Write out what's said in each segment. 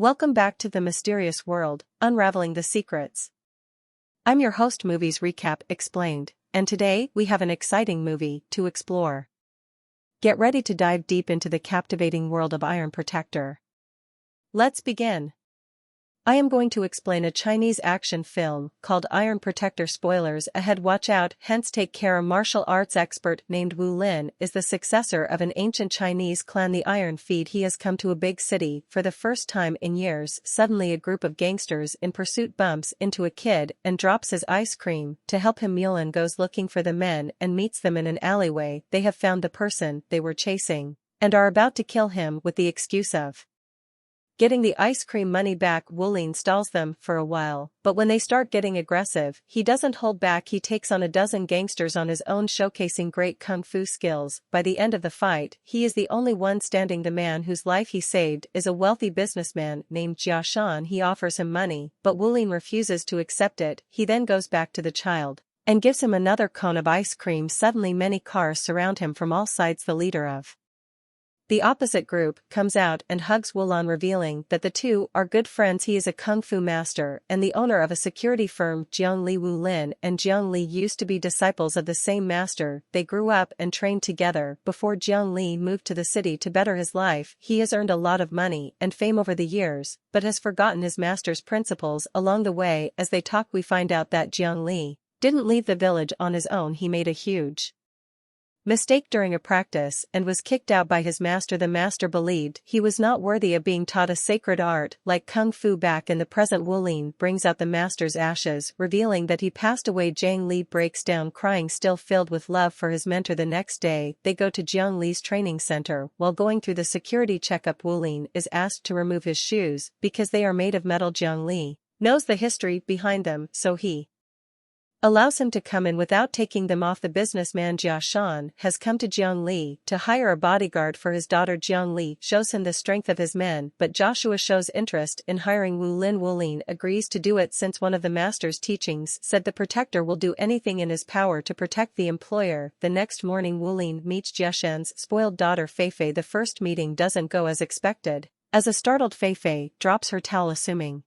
Welcome back to the mysterious world, unraveling the secrets. I'm your host Movies Recap Explained, and today we have an exciting movie to explore. Get ready to dive deep into the captivating world of Iron Protector. Let's begin. I am going to explain a Chinese action film called Iron Protector. Spoilers ahead, watch out, hence take care. A martial arts expert named Wu-Lin is the successor of an ancient Chinese clan, the Iron Feet. He has come to a big city for the first time in years. Suddenly a group of gangsters in pursuit bumps into a kid and drops his ice cream. To help him, Wu-Lin goes looking for the men and meets them in an alleyway. They have found the person they were chasing and are about to kill him with the excuse of getting the ice cream money back. Wu-Lin stalls them for a while, but when they start getting aggressive, he doesn't hold back. He takes on a dozen gangsters on his own, showcasing great kung fu skills. By the end of the fight, he is the only one standing. The man whose life he saved is a wealthy businessman named Jia-Shan. He offers him money, but Wu-Lin refuses to accept it. He then goes back to the child and gives him another cone of ice cream. Suddenly many cars surround him from all sides. The leader of the opposite group comes out and hugs Wu-Lin, revealing that the two are good friends. He is a kung fu master and the owner of a security firm. Jiang Li. Wu-Lin and Jiang Li used to be disciples of the same master. They grew up and trained together. Before Jiang Li moved to the city to better his life, he has earned a lot of money and fame over the years, but has forgotten his master's principles. Along the way, as they talk, we find out that Jiang Li didn't leave the village on his own. He made a huge mistake during a practice and was kicked out by his master. The master believed he was not worthy of being taught a sacred art like kung fu. Back in the present, Wu-Lin brings out the master's ashes, revealing that he passed away. Jiang Li breaks down crying, still filled with love for his mentor. The next day, they go to Jiang Li's training center. While going through the security checkup, Wu-Lin is asked to remove his shoes because they are made of metal. Jiang Li knows the history behind them, so he allows him to come in without taking them off. The businessman Jia-Shan has come to Jiang Li to hire a bodyguard for his daughter. Jiang Li shows him the strength of his men, but Joshua shows interest in hiring Wu-Lin. Wu-Lin agrees to do it since one of the master's teachings said the protector will do anything in his power to protect the employer. The next morning, Wu-Lin meets Jia-Shan's spoiled daughter Fei-Fei. The first meeting doesn't go as expected, as a startled Fei-Fei drops her towel, assuming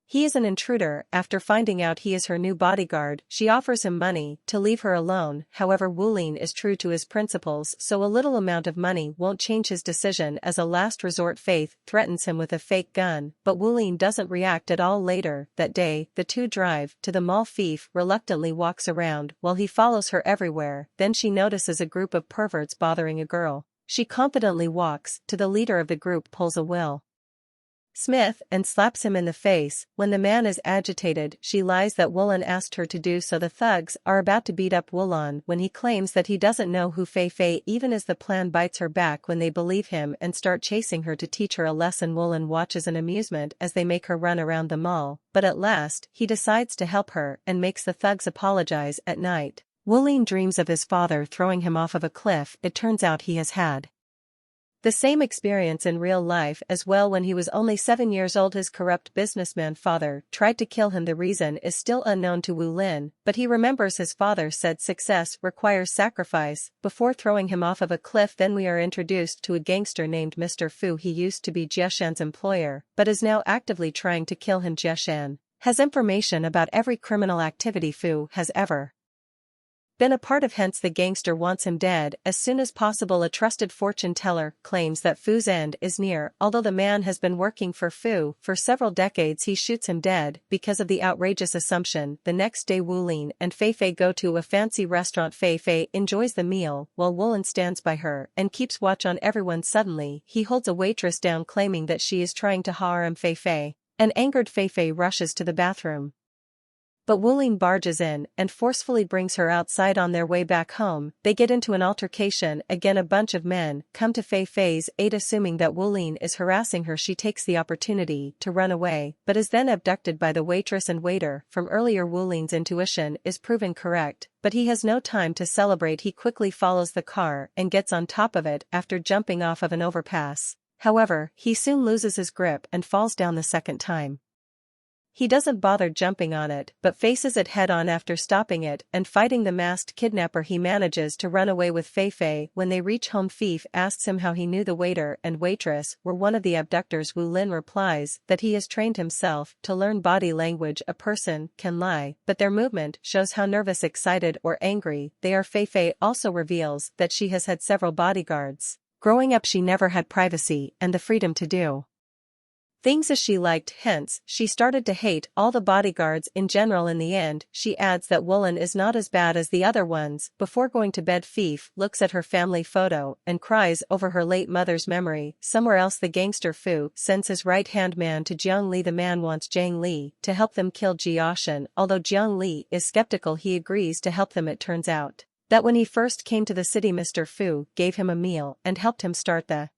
he is an intruder. After finding out he is her new bodyguard, she offers him money to leave her alone. However, Wu-Lin is true to his principles, so a little amount of money won't change his decision. As a last resort, Faith threatens him with a fake gun, but Wu-Lin doesn't react at all. Later that day, the two drive to the mall. Faith reluctantly walks around while he follows her everywhere. Then she notices a group of perverts bothering a girl. She confidently walks to the leader of the group, pulls a Will Smith and slaps him in the face. When the man is agitated, she lies that Wu-Lin asked her to do so. The thugs are about to beat up Wu-Lin when he claims that he doesn't know who Fei-Fei even is. The plan bites her back when they believe him and start chasing her to teach her a lesson. Wu-Lin watches in amusement as they make her run around the mall, but at last he decides to help her and makes the thugs apologize. At night, Wu-Lin dreams of his father throwing him off of a cliff. It turns out he has had the same experience in real life as well. When he was only 7 years old, his corrupt businessman father tried to kill him. The reason is still unknown to Wu-Lin, but he remembers his father said success requires sacrifice before throwing him off of a cliff. Then we are introduced to a gangster named Mr. Fu. He used to be Jia-Shan's employer, but is now actively trying to kill him. Jia-Shan has information about every criminal activity Fu has ever been a part of, hence the gangster wants him dead as soon as possible. A trusted fortune teller claims that Fu's end is near. Although the man has been working for Fu for several decades, he shoots him dead because of the outrageous assumption. The next day, Wu-Lin and Fei-Fei go to a fancy restaurant. Fei-Fei enjoys the meal while Wu-Lin stands by her and keeps watch on everyone. Suddenly, he holds a waitress down, claiming that she is trying to harm Fei-Fei. An angered Fei-Fei rushes to the bathroom, but Wu-Lin barges in and forcefully brings her outside. On their way back home, they get into an altercation. Again, a bunch of men come to Fei-Fei's aid. Assuming that Wu-Lin is harassing her, she takes the opportunity to run away, but is then abducted by the waitress and waiter. From earlier, Wu-Lin's intuition is proven correct, but he has no time to celebrate. He quickly follows the car and gets on top of it after jumping off of an overpass. However, he soon loses his grip and falls down the second time. He doesn't bother jumping on it but faces it head-on. After stopping it and fighting the masked kidnapper, he manages to run away with Fei-Fei. When they reach home, Fei-Fei asks him how he knew the waiter and waitress were one of the abductors. Wu-Lin replies that he has trained himself to learn body language. A person can lie, but their movement shows how nervous, excited, or angry they are. Fei-Fei also reveals that she has had several bodyguards. Growing up, she never had privacy and the freedom to do things as she liked, hence, she started to hate all the bodyguards in general. In the end, she adds that Wu-Lin is not as bad as the other ones. Before going to bed, Fei-Fei looks at her family photo and cries over her late mother's memory. Somewhere else, the gangster Fu sends his right-hand man to Jiang Li. The man wants Jiang Li to help them kill Jia-Shan. Although Jiang Li is skeptical, he agrees to help them. It turns out that when he first came to the city, Mr. Fu gave him a meal and helped him start the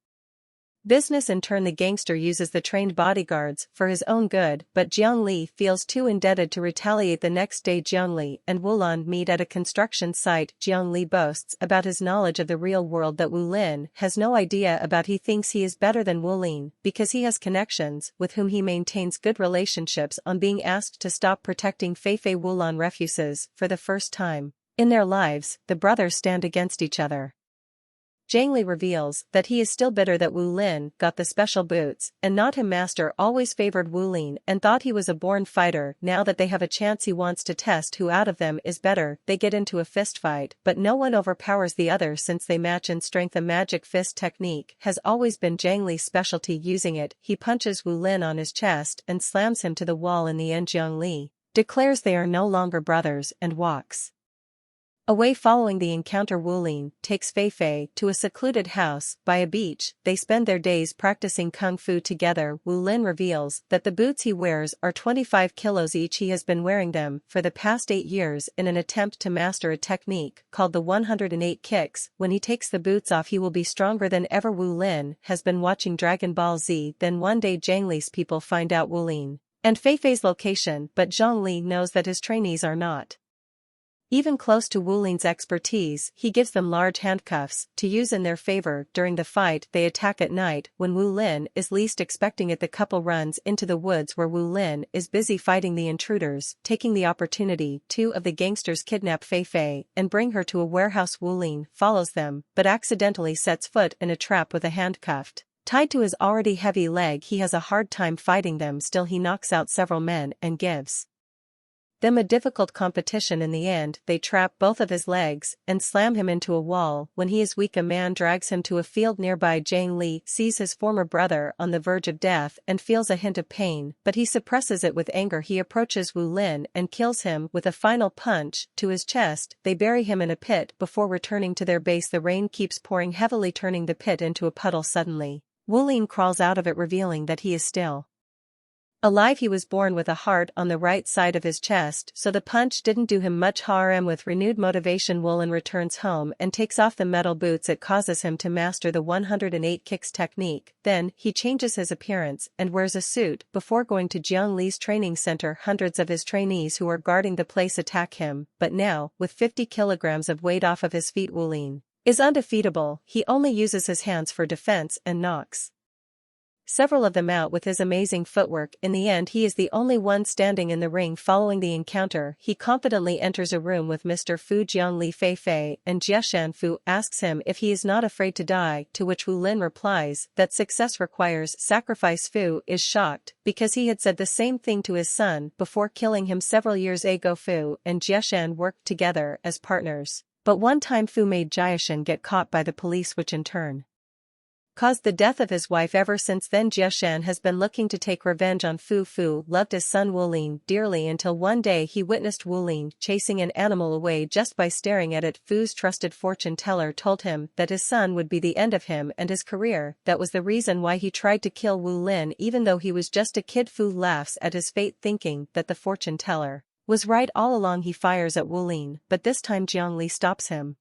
business. In turn, the gangster uses the trained bodyguards for his own good, but Jiang Li feels too indebted to retaliate. The next day, Jiang Li and Wu-Lin meet at a construction site. Jiang Li boasts about his knowledge of the real world that Wu-Lin has no idea about. He thinks he is better than Wu-Lin because he has connections with whom he maintains good relationships. On being asked to stop protecting Fei-Fei, Wu-Lin refuses. For the first time in their lives, the brothers stand against each other. Jiang Li reveals that he is still bitter that Wu-Lin got the special boots and not him. Master always favored Wu-Lin and thought he was a born fighter. Now that they have a chance, he wants to test who out of them is better. They get into a fist fight, but no one overpowers the other since they match in strength. A magic fist technique has always been Jiang Li's specialty. Using it, he punches Wu-Lin on his chest and slams him to the wall. In the end, Jiang Li declares they are no longer brothers and walks away. Following the encounter, Wu-Lin takes Fei-Fei to a secluded house by a beach. They spend their days practicing kung fu together. Wu-Lin reveals that the boots he wears are 25 kilos each. He has been wearing them for the past 8 years in an attempt to master a technique called the 108 kicks. When he takes the boots off, he will be stronger than ever. Wu-Lin has been watching Dragon Ball Z. Then one day, Jiang Li's people find out Wu-Lin and Fei-Fei's location, but Jiang Li knows that his trainees are not even close to Wu-Lin's expertise. He gives them large handcuffs to use in their favor. During the fight, they attack at night when Wu-Lin is least expecting it. The couple runs into the woods where Wu-Lin is busy fighting the intruders. Taking the opportunity, 2 of the gangsters kidnap Fei-Fei and bring her to a warehouse. Wu-Lin follows them, but accidentally sets foot in a trap with a handcuffed tied to his already heavy leg. He has a hard time fighting them. Still, he knocks out several men and gives them a difficult competition. In the end, they trap both of his legs and slam him into a wall. When he is weak, a man drags him to a field nearby. Jiang Li sees his former brother on the verge of death and feels a hint of pain, but he suppresses it with anger. He approaches Wu-Lin and kills him with a final punch to his chest. They bury him in a pit before returning to their base. The rain keeps pouring heavily, turning the pit into a puddle. Suddenly, Wu-Lin crawls out of it, revealing that he is still alive. He was born with a heart on the right side of his chest, so the punch didn't do him much harm. With renewed motivation, Wu-Lin returns home and takes off the metal boots. It causes him to master the 108 kicks technique. Then, he changes his appearance and wears a suit before going to Jiang Li's training center. Hundreds of his trainees who are guarding the place attack him, but now, with 50 kilograms of weight off of his feet, Wu-Lin is undefeatable. He only uses his hands for defense and knocks several of them out with his amazing footwork. In the end, he is the only one standing in the ring. Following the encounter, he confidently enters a room with Mr. Fu. Jiang Li, Fei-Fei, and Jia-Shan Fu asks him if he is not afraid to die, to which Wu-Lin replies that success requires sacrifice. Fu is shocked because he had said the same thing to his son before killing him several years ago. Fu and Jia-Shan worked together as partners, but one time Fu made Jia-Shan get caught by the police, which in turn caused the death of his wife. Ever since then, Jia-Shan has been looking to take revenge on Fu. Fu loved his son Wu-Lin dearly until one day he witnessed Wu-Lin chasing an animal away just by staring at it. Fu's trusted fortune teller told him that his son would be the end of him and his career. That was the reason why he tried to kill Wu-Lin even though he was just a kid. Fu laughs at his fate, thinking that the fortune teller was right all along. He fires at Wu-Lin, but this time Jiang Li stops him.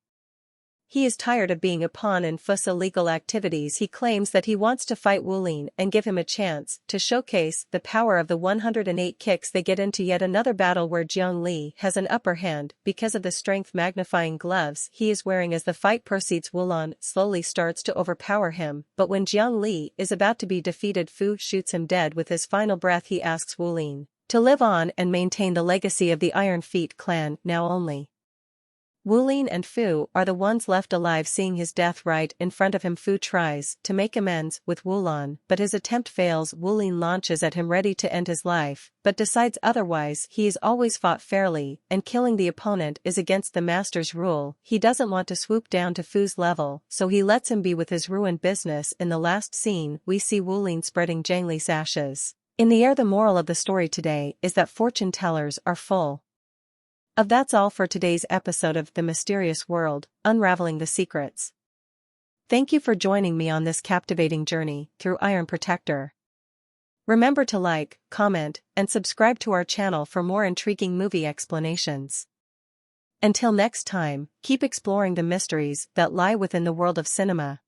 He is tired of being a pawn in Fu's illegal activities. He claims that he wants to fight Wu-Lin and give him a chance to showcase the power of the 108 kicks. They get into yet another battle where Jiang Li has an upper hand because of the strength magnifying gloves he is wearing. As the fight proceeds, Wu-Lin slowly starts to overpower him, but when Jiang Li is about to be defeated, Fu shoots him dead. With his final breath, he asks Wu-Lin to live on and maintain the legacy of the Iron Feet clan now only. Wu-Lin and Fu are the ones left alive, seeing his death right in front of him. Fu tries to make amends with Wu-Lin, but his attempt fails. Wu-Lin launches at him ready to end his life, but decides otherwise. He's always fought fairly, and killing the opponent is against the master's rule. He doesn't want to swoop down to Fu's level, so he lets him be with his ruined business. In the last scene, we see Wu-Lin spreading Jiang Li's ashes in the air. The moral of the story today is that fortune tellers are full of. That's all for today's episode of The Mysterious World, Unraveling the Secrets. Thank you for joining me on this captivating journey through Iron Protector. Remember to like, comment, and subscribe to our channel for more intriguing movie explanations. Until next time, keep exploring the mysteries that lie within the world of cinema.